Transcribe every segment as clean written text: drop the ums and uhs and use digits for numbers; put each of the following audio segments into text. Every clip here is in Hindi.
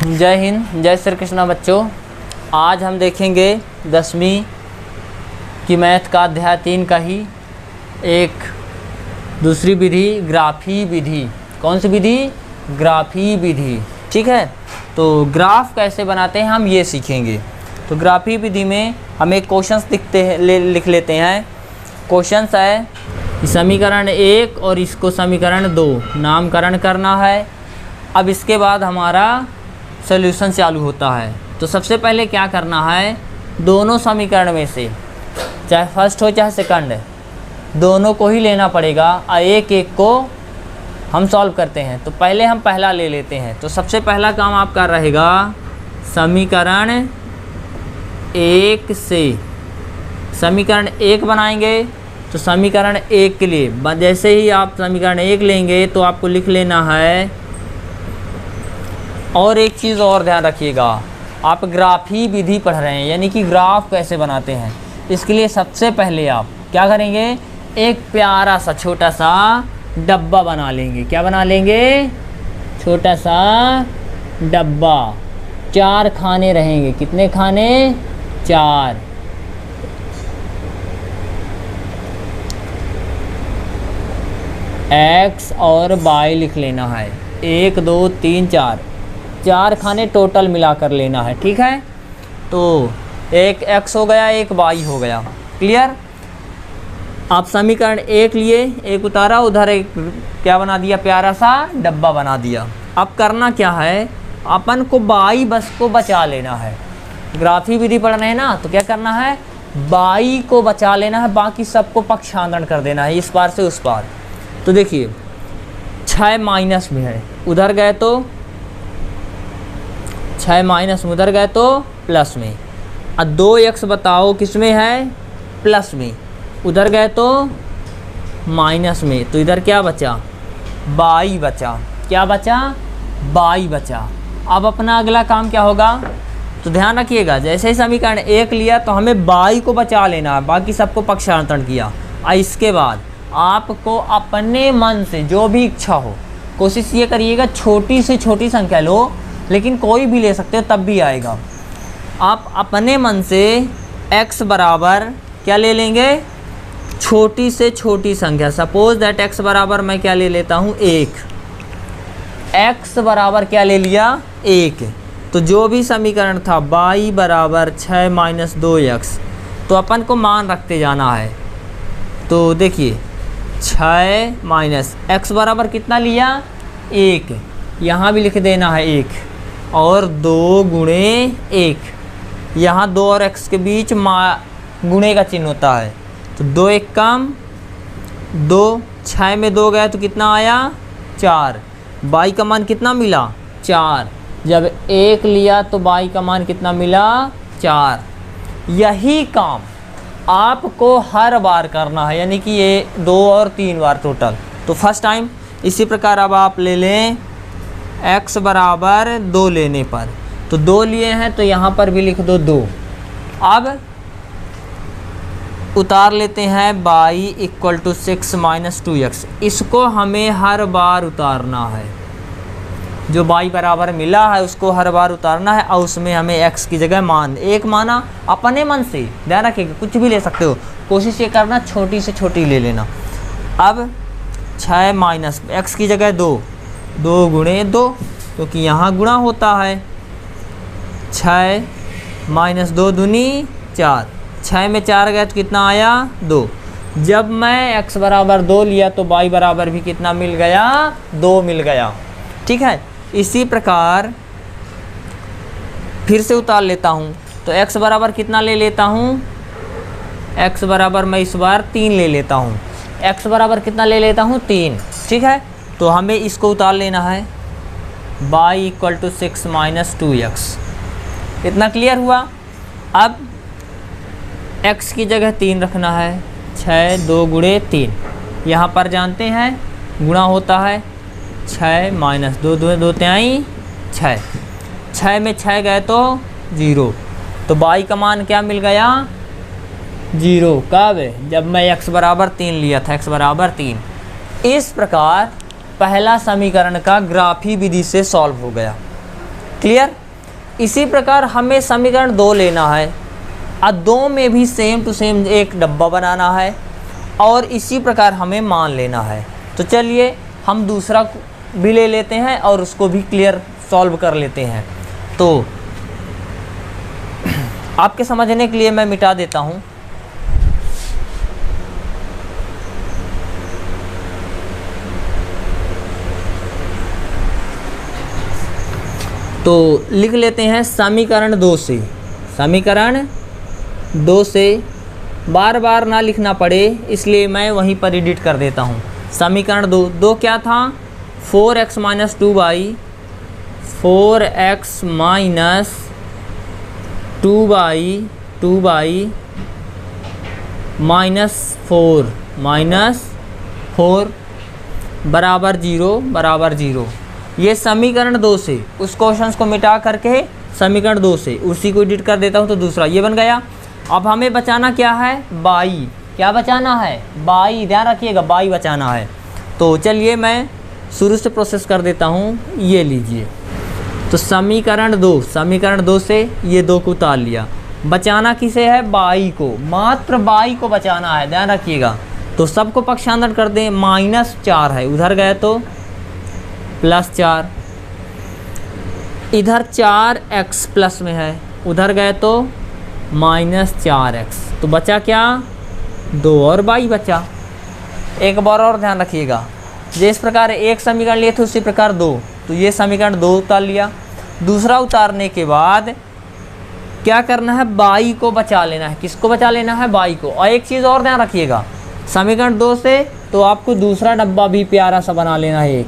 जय हिंद, जय श्री कृष्णा बच्चों। आज हम देखेंगे 10वीं की मैथ का अध्याय 3 का ही एक दूसरी विधि, ग्राफी विधि। कौन सी विधि? ग्राफी विधि। ठीक है, तो ग्राफ कैसे बनाते हैं हम ये सीखेंगे। तो ग्राफी विधि में हम एक क्वेश्चंस दिखते हैं, लिख लेते हैं। क्वेश्चंस है समीकरण 1 और इसको समीकरण 2 नामकरण करना है। अब इसके बाद हमारा सॉल्यूशन चालू होता है। तो सबसे पहले क्या करना है, दोनों समीकरण में से चाहे फर्स्ट हो चाहे सेकंड, दोनों को ही लेना पड़ेगा और एक एक को हम सॉल्व करते हैं। तो पहले हम पहला ले लेते हैं। तो सबसे पहला काम आपका रहेगा समीकरण 1 से समीकरण 1 बनाएंगे। तो समीकरण 1 के लिए जैसे ही आप समीकरण 1 लेंगे तो आपको लिख लेना है। और एक चीज़ और ध्यान रखिएगा, आप ग्राफी विधि पढ़ रहे हैं, यानी कि ग्राफ कैसे बनाते हैं। इसके लिए सबसे पहले आप क्या करेंगे, एक प्यारा सा छोटा सा डब्बा बना लेंगे। क्या बना लेंगे? छोटा सा डब्बा। 4 खाने रहेंगे। कितने खाने? 4। एक्स और वाई लिख लेना है। 1 2 3 4 4 खाने टोटल मिलाकर लेना है। ठीक है, तो एक एक्स हो गया, एक वाई हो गया। क्लियर? आप समीकरण 1 लिए, एक उतारा, उधर एक क्या बना दिया, प्यारा सा डब्बा बना दिया। अब करना क्या है, अपन को वाई बस को बचा लेना है। ग्राफी विधि पढ़ रहे हैं ना, तो क्या करना है, वाई को बचा लेना है, बाकी सबको पक्षांतरण कर देना है, इस पार से उस पार। तो देखिए 6 माइनस में है, उधर गए तो 6 माइनस में, उधर गए तो प्लस में। और 2x बताओ किस में है, प्लस में, उधर गए तो माइनस में। तो इधर क्या बचा, वाई बचा। क्या बचा? वाई बचा। अब अपना अगला काम क्या होगा, तो ध्यान रखिएगा, जैसे ही समीकरण 1 लिया तो हमें वाई को बचा लेना है, बाकी सबको पक्षांतरण किया। और इसके बाद आपको अपने मन से जो भी इच्छा हो, कोशिश ये करिएगा छोटी से छोटी संख्या लो, लेकिन कोई भी ले सकते हो तब भी आएगा। आप अपने मन से x बराबर क्या ले लेंगे, छोटी से छोटी संख्या। सपोज दैट x बराबर मैं क्या ले लेता हूँ, 1। x बराबर क्या ले लिया, 1। तो जो भी समीकरण था y बराबर 6 माइनस 2x, तो अपन को मान रखते जाना है। तो देखिए 6 माइनस x बराबर कितना लिया, 1। यहाँ भी लिख देना है 1, और 2 गुणे 1। यहाँ 2 और x के बीच गुणे का चिन्ह होता है। तो 2 1 कम 2, 6 में 2 गया तो कितना आया, 4। y का मान कितना मिला, 4। जब 1 लिया तो y का मान कितना मिला, 4। यही काम आपको हर बार करना है, यानी कि ये 2 और 3 बार टोटल। तो फर्स्ट टाइम इसी प्रकार अब आप ले लें x बराबर 2 लेने पर, तो 2 लिए हैं तो यहाँ पर भी लिख दो 2। अब उतार लेते हैं y equal to 6 minus 2x। इसको हमें हर बार उतारना है, जो y बराबर मिला है उसको हर बार उतारना है, और उसमें हमें x की जगह मान 1 माना। अपने मन से ध्यान रखिएगा, कुछ भी ले सकते हो, कोशिश ये करना छोटी से छोटी ले लेना। अब 6 माइनस x की जगह 2, 2 गुणे 2, क्योंकि यहाँ गुणा होता है। 6 माइनस 2 दूनी 4, 6 में 4 गया तो कितना आया, 2। जब मैं x बराबर 2 लिया तो y बराबर भी कितना मिल गया, 2 मिल गया। ठीक है, इसी प्रकार फिर से उतार लेता हूँ। तो x बराबर कितना ले लेता हूँ, x बराबर मैं इस बार 3 ले लेता हूँ। x बराबर कितना ले लेता हूँ, 3। ठीक है, तो हमें इसको उतार लेना है, y equal to 6 minus 2x। इतना क्लियर हुआ। अब x की जगह 3 रखना है। 6 2 गुणे 3, यहाँ पर जानते हैं गुणा होता है। 6 माइनस 2 2 2 3 6, 6 में 6 गए तो 0। तो y का मान क्या मिल गया, 0। कब? जब मैं x बराबर 3 लिया था, x बराबर 3। इस प्रकार पहला समीकरण का ग्राफी विधि से सॉल्व हो गया। क्लियर। इसी प्रकार हमें समीकरण 2 लेना है और 2 में भी सेम टू सेम एक डब्बा बनाना है और इसी प्रकार हमें मान लेना है। तो चलिए हम दूसरा भी ले लेते हैं और उसको भी क्लियर सॉल्व कर लेते हैं। तो आपके समझने के लिए मैं मिटा देता हूँ। तो लिख लेते हैं समीकरण 2 से, समीकरण 2 से बार बार ना लिखना पड़े इसलिए मैं वहीं पर एडिट कर देता हूँ। समीकरण 2 क्या था, 4x minus 2y, 4x minus 2y minus 4 बराबर 0। ये समीकरण 2 से उस क्वेश्चन को मिटा करके समीकरण 2 से उसी को एडिट कर देता हूँ तो दूसरा ये बन गया। अब हमें बचाना क्या है, बाई। क्या बचाना है, बाई। ध्यान रखिएगा बाई बचाना है। तो चलिए मैं शुरू से प्रोसेस कर देता हूँ। ये लीजिए, तो समीकरण 2 से ये 2 को उतार लिया। बचाना किसे है, बाई को, मात्र बाई को बचाना है। ध्यान रखिएगा। तो सबको पक्षांतर कर दें, -4 है, उधर गए तो +4, इधर 4x प्लस में है, उधर गए तो -4x। तो बचा क्या, 2 और बाई बचा। एक बार और ध्यान रखिएगा, जिस प्रकार एक समीकरण लिए थे उसी प्रकार 2, तो ये समीकरण 2 उतार लिया। दूसरा उतारने के बाद क्या करना है, बाई को बचा लेना है। किसको बचा लेना है, बाई को। और एक चीज़ और ध्यान रखिएगा, समीकरण 2 से तो आपको दूसरा डब्बा भी प्यारा सा बना लेना है।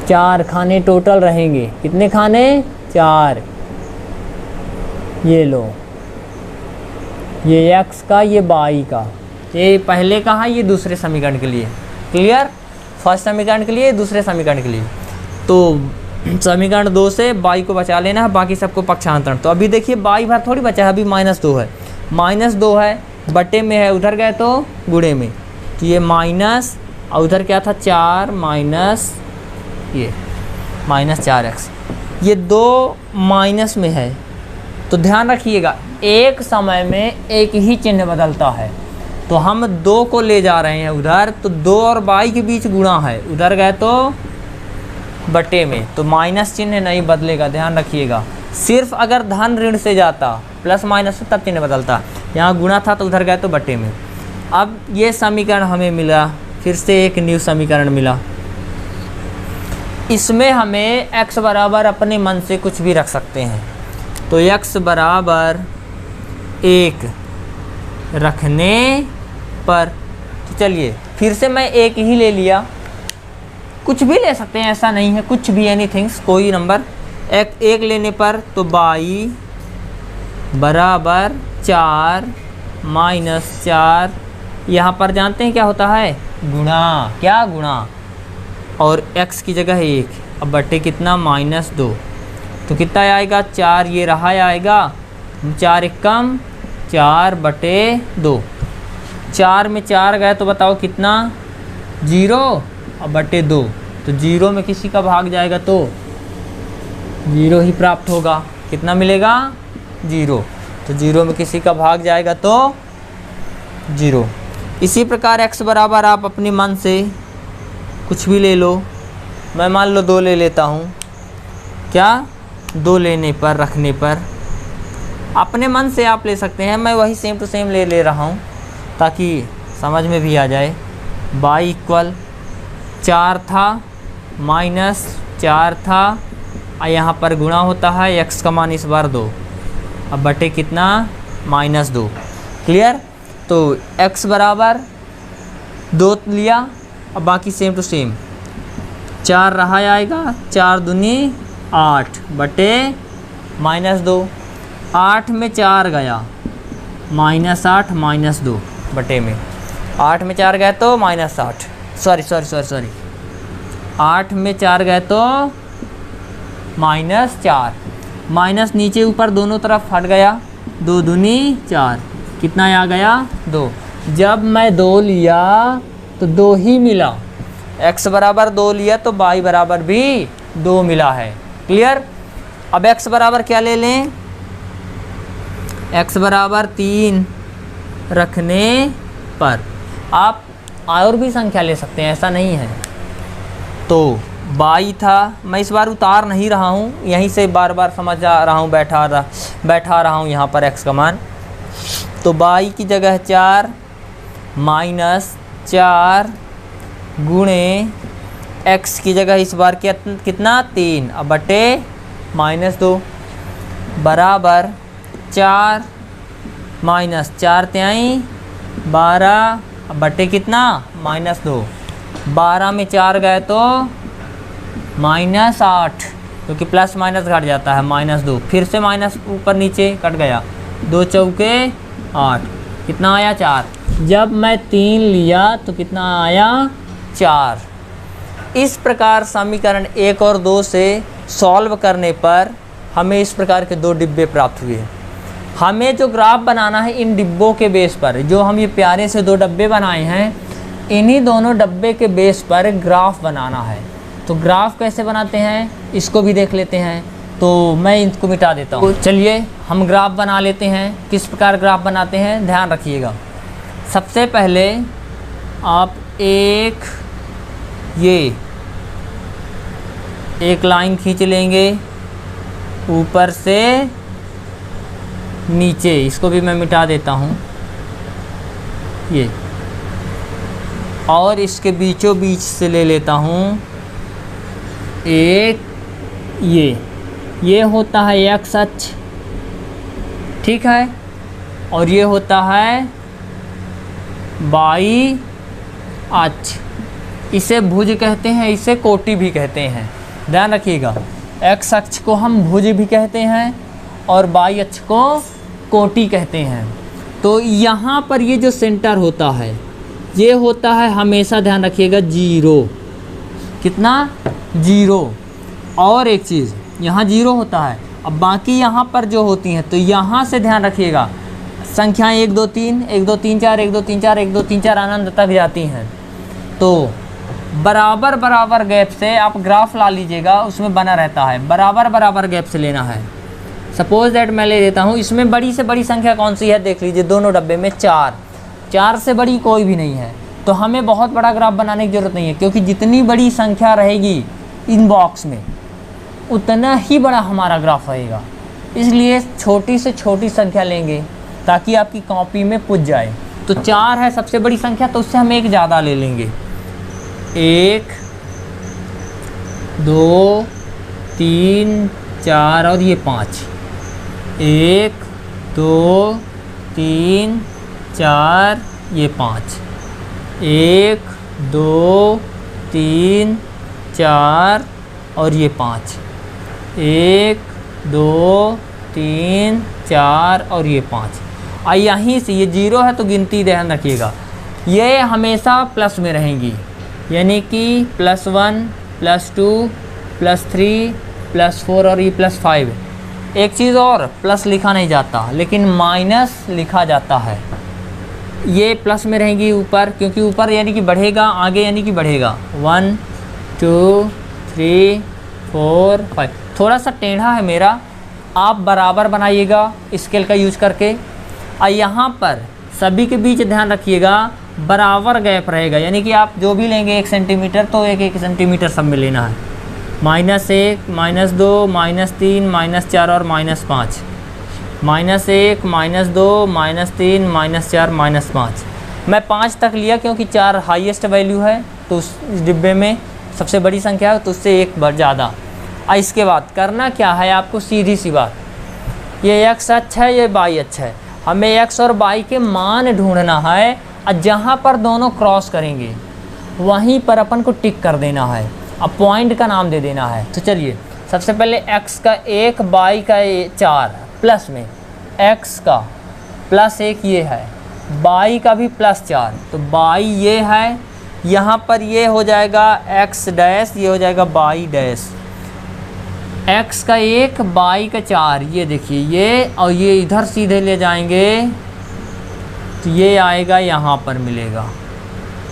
4 खाने टोटल रहेंगे। कितने खाने, 4। ये लो, ये x का, ये बाई का, ये पहले का है, ये दूसरे समीकरण के लिए। क्लियर, फर्स्ट समीकरण के लिए, दूसरे समीकरण के लिए। तो समीकरण 2 से बाई को बचा लेना है, बाकी सबको पक्षांतरण। तो अभी देखिए बाई भर थोड़ी बचा है, अभी -2 है, -2 है, बटे में है, उधर गए तो गुणे में। तो ये माइनस, और उधर क्या था 4 माइनस ये -4x, ये 2 माइनस में है। तो ध्यान रखिएगा एक समय में एक ही चिन्ह बदलता है। तो हम 2 को ले जा रहे हैं उधर, तो 2 और बाई के बीच गुणा है, उधर गए तो बटे में, तो माइनस चिन्ह नहीं बदलेगा। ध्यान रखिएगा, सिर्फ अगर धन ऋण से जाता, प्लस माइनस से, तब चिन्ह बदलता। यहाँ गुणा था तो उधर गए तो बटे में। अब ये समीकरण हमें मिला, फिर से एक न्यू समीकरण मिला। इसमें हमें x बराबर अपने मन से कुछ भी रख सकते हैं। तो x बराबर 1 रखने पर, तो चलिए फिर से मैं 1 ही ले लिया, कुछ भी ले सकते हैं, ऐसा नहीं है, कुछ भी, एनीथिंग्स, कोई नंबर। 1 लेने पर तो बाई बराबर 4 -4, यहाँ पर जानते हैं क्या होता है, गुणा। क्या, गुणा, और x की जगह 1, अब बटे कितना, -2। तो कितना आएगा, 4, ये रहा आएगा, 4 एकम 4 बटे 2। 4 में 4 गए तो बताओ कितना, 0, और बटे 2। तो 0 में किसी का भाग जाएगा तो 0 ही प्राप्त होगा। कितना मिलेगा, 0। तो 0 में किसी का भाग जाएगा तो 0। इसी प्रकार x बराबर आप अपने मन से कुछ भी ले लो। मैं मान लो 2 ले लेता हूँ। क्या, 2 लेने पर, रखने पर, अपने मन से आप ले सकते हैं, मैं वही सेम टू सेम ले रहा हूँ ताकि समझ में भी आ जाए। बाई इक्वल 4 था, -4 था, और यहाँ पर गुणा होता है, x का मान इस बार 2, अब बटे कितना, -2। क्लियर। तो x बराबर 2 लिया, अब बाकी सेम टू सेम, 4 रहा आएगा, 4 दूनी 8 बटे -2। 8 में 4 गया, -8 -2 बटे में, 8 में 4 गए तो -8, सॉरी 8 में 4 गए तो -4, माइनस नीचे ऊपर दोनों तरफ हट गया, 2 दूनी 4, कितना आ गया, 2। जब मैं 2 लिया तो 2 ही मिला, x बराबर 2 लिया तो y बराबर भी 2 मिला है। क्लियर। अब x बराबर क्या ले लें, x बराबर 3 रखने पर आप और भी संख्या ले सकते हैं, ऐसा नहीं है। तो 22 था, मैं इस बार उतार नहीं रहा हूँ, यहीं से बार बार समझ आ रहा हूँ, बैठा रहा हूँ यहाँ पर x का मान। तो 22 की जगह 4 माइनस 4 गुणे x की जगह इस बार कितना 3 अब बटे -2 बराबर 4 माइनस 4 त्याई 12 अब बटे कितना -2। 12 में 4 गए तो -8, क्योंकि प्लस माइनस घट जाता है, -2 फिर से माइनस ऊपर नीचे कट गया, 2 चौके 8, कितना आया 4। जब मैं 3 लिया तो कितना आया 4। इस प्रकार समीकरण 1 और 2 से सॉल्व करने पर हमें इस प्रकार के 2 डिब्बे प्राप्त हुए। हमें जो ग्राफ बनाना है इन डिब्बों के बेस पर, जो हम ये प्यारे से 2 डब्बे बनाए हैं, इन्हीं दोनों डब्बे के बेस पर ग्राफ बनाना है। तो ग्राफ कैसे बनाते हैं इसको भी देख लेते हैं। तो मैं इनको मिटा देता हूँ। चलिए हम ग्राफ बना लेते हैं। किस प्रकार ग्राफ बनाते हैं ध्यान रखिएगा। सबसे पहले आप एक लाइन खींच लेंगे ऊपर से नीचे, इसको भी मैं मिटा देता हूँ ये, और इसके बीचों बीच से ले लेता हूँ एक ये होता है x अक्ष, ठीक है, और ये होता है y अक्ष। इसे भुज कहते हैं, इसे कोटि भी कहते हैं, ध्यान रखिएगा। x अक्ष को हम भुज भी कहते हैं और y अक्ष को कोटि कहते हैं। तो यहाँ पर ये जो सेंटर होता है ये होता है, हमेशा ध्यान रखिएगा 0, कितना 0। और एक चीज़ यहाँ 0 होता है। अब बाकी यहाँ पर जो होती हैं तो यहाँ से ध्यान रखिएगा संख्याएँ 1 2 3 1 2 3 4 1 2 3 4 1 2 3 4 अनंत तक जाती हैं। तो बराबर बराबर गैप से आप ग्राफ ला लीजिएगा, उसमें बना रहता है, बराबर बराबर गैप से लेना है। सपोज दैट मैं ले लेता हूँ, इसमें बड़ी से बड़ी संख्या कौन सी है देख लीजिए, दोनों डब्बे में 4 से बड़ी कोई भी नहीं है। तो हमें बहुत बड़ा ग्राफ बनाने की ज़रूरत नहीं है, क्योंकि जितनी बड़ी संख्या रहेगी इन बॉक्स में उतना ही बड़ा हमारा ग्राफ रहेगा। इसलिए छोटी से छोटी संख्या लेंगे ताकि आपकी कॉपी में पुज जाए। तो 4 है सबसे बड़ी संख्या, तो उससे हम एक ज़्यादा ले लेंगे, 1 2 3 4 और ये 5, 1 2 3 4 ये 5, 1 2 3 4 और ये 5, 1 2 3 4 और ये 5। यहीं से ये 0 है तो गिनती ध्यान रखिएगा, ये हमेशा प्लस में रहेंगी, यानी कि +1 +2 +3 +4 और ये +5। एक चीज़ और, प्लस लिखा नहीं जाता लेकिन माइनस लिखा जाता है। ये प्लस में रहेंगी ऊपर, क्योंकि ऊपर यानी कि बढ़ेगा, आगे यानी कि बढ़ेगा। 1 2 3 4 5। थोड़ा सा टेढ़ा है मेरा, आप बराबर बनाइएगा स्केल का यूज करके। और यहाँ पर सभी के बीच ध्यान रखिएगा बराबर गैप रहेगा, यानी कि आप जो भी लेंगे 1 सेंटीमीटर तो 1 सेंटीमीटर सब में लेना है। -1 -2 -3 -4 और -5, -1 -2 -3 -4 -5। मैं 5 तक लिया क्योंकि 4 हाईएस्ट वैल्यू है, तो उस डिब्बे में सबसे बड़ी संख्या है, तो उससे एक बार ज़्यादा। इसके बाद करना क्या है आपको, सीधी सी बात, ये x अक्ष है, ये y अक्ष है, हमें x और y के मान ढूंढना है। और जहाँ पर दोनों क्रॉस करेंगे वहीं पर अपन को टिक कर देना है, अब पॉइंट का नाम दे देना है। तो चलिए सबसे पहले x का 1 y का 4 प्लस में x का +1 ये है, y का भी +4, तो y ये है, यहाँ पर ये हो जाएगा x डैश, ये हो जाएगा y डैश। x का 1 y का 4, ये देखिए ये, और ये इधर सीधे ले जाएंगे तो ये आएगा यहाँ पर मिलेगा,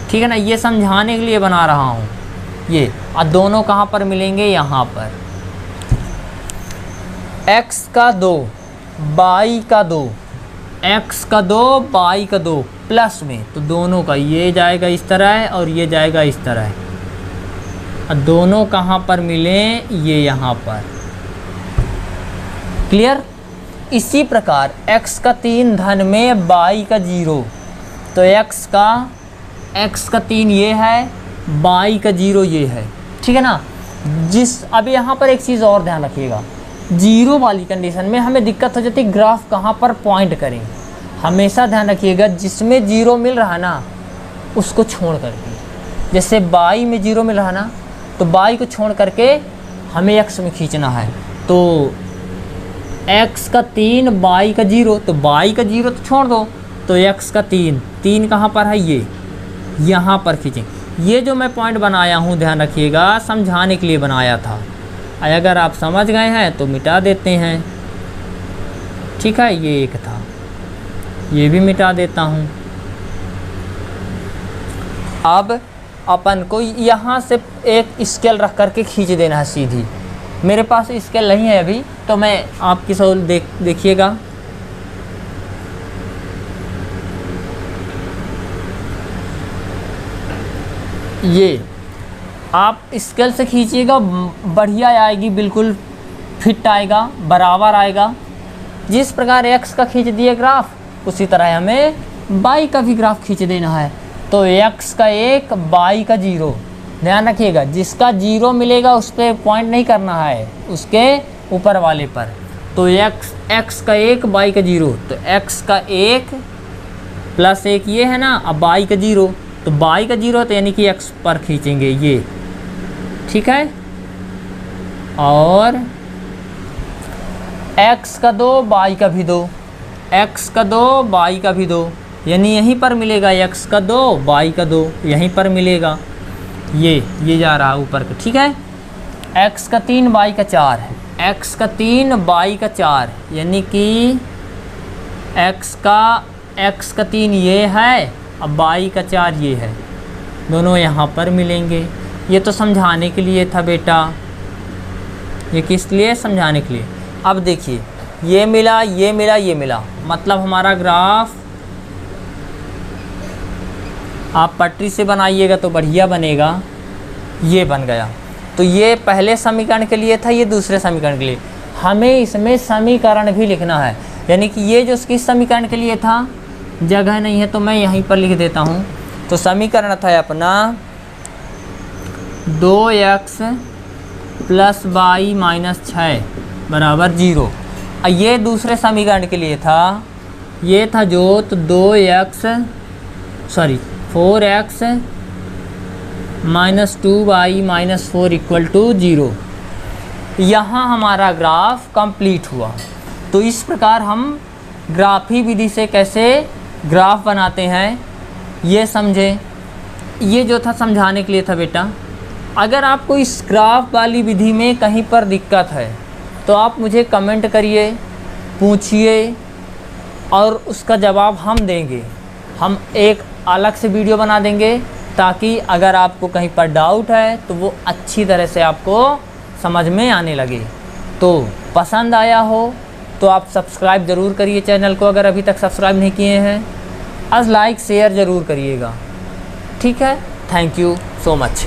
ठीक है ना। ये समझाने के लिए बना रहा हूँ, ये, और दोनों कहाँ पर मिलेंगे, यहाँ पर। x का 2 y का 2, x का 2 y का 2 प्लस में, तो दोनों का ये जाएगा इस तरह है और ये जाएगा इस तरह है, और दोनों कहाँ पर मिले, ये यहाँ पर। क्लियर। इसी प्रकार x का 3 धन में y का 0, तो x का 3 ये है, y का 0 ये है, ठीक है ना। अब यहाँ पर एक चीज़ और ध्यान रखिएगा, 0 वाली कंडीशन में हमें दिक्कत हो जाती है ग्राफ कहाँ पर पॉइंट करें। हमेशा ध्यान रखिएगा जिसमें 0 मिल रहा ना उसको छोड़ करके, जैसे y में 0 मिल रहा ना, तो y को छोड़ करके हमें x में खींचना है। तो x का 3 y का 0, तो y का 0 तो छोड़ दो, तो x का 3 कहाँ पर है, ये यहाँ पर खींचें। ये जो मैं पॉइंट बनाया हूँ ध्यान रखिएगा, समझाने के लिए बनाया था। अगर आप समझ गए हैं तो मिटा देते हैं, ठीक है। ये एक था, ये भी मिटा देता हूँ। अब अपन को यहाँ से एक स्केल रख करके खींच देना है सीधी। मेरे पास स्केल नहीं है अभी, तो मैं आपकी सहूल देखिएगा। ये आप स्केल से खींचिएगा, बढ़िया आएगी, बिल्कुल फिट आएगा, बराबर आएगा। जिस प्रकार x का खींच दिए ग्राफ, उसी तरह हमें y का भी ग्राफ खींच देना है। तो x का 1 y का 0, ध्यान रखिएगा जिसका 0 मिलेगा उस पर पॉइंट नहीं करना है, उसके ऊपर वाले पर। तो x का 1 y का 0, तो x का 1 प्लस 1 ये है ना, अब y का 0, तो y का 0 तो यानी कि x पर खींचेंगे ये, ठीक है। और x का 2 y का भी 2, x का 2 y का भी 2, यानी यहीं पर मिलेगा x का 2 y का 2, यहीं पर मिलेगा। ये जा रहा है ऊपर का, ठीक है। x का 3 y का 4 है, x का 3 y का 4, यानी कि x का 3 ये है, अब y का 4 ये है, दोनों यहाँ पर मिलेंगे। ये तो समझाने के लिए था बेटा, ये किस लिए, समझाने के लिए। अब देखिए ये मिला, ये मिला, ये मिला, मतलब हमारा ग्राफ आप पटरी से बनाइएगा तो बढ़िया बनेगा। ये बन गया, तो ये पहले समीकरण के लिए था, ये दूसरे समीकरण के लिए। हमें इसमें समीकरण भी लिखना है, यानी कि ये जो किस समीकरण के लिए था, जगह नहीं है तो मैं यहीं पर लिख देता हूँ। तो समीकरण था अपना 2x प्लस y माइनस 6 बराबर 0। ये दूसरे समीकरण के लिए था, ये था जो, तो 4x minus 2y minus 4 equal to 0। यहाँ हमारा ग्राफ कंप्लीट हुआ। तो इस प्रकार हम ग्राफी विधि से कैसे ग्राफ बनाते हैं ये समझें। ये जो था समझाने के लिए था बेटा। अगर आपको इस ग्राफ वाली विधि में कहीं पर दिक्कत है तो आप मुझे कमेंट करिए, पूछिए और उसका जवाब हम देंगे। हम एक अलग से वीडियो बना देंगे ताकि अगर आपको कहीं पर डाउट है तो वो अच्छी तरह से आपको समझ में आने लगे। तो पसंद आया हो तो आप सब्सक्राइब ज़रूर करिए चैनल को, अगर अभी तक सब्सक्राइब नहीं किए हैं। आज लाइक शेयर ज़रूर करिएगा, ठीक है। Thank you so much.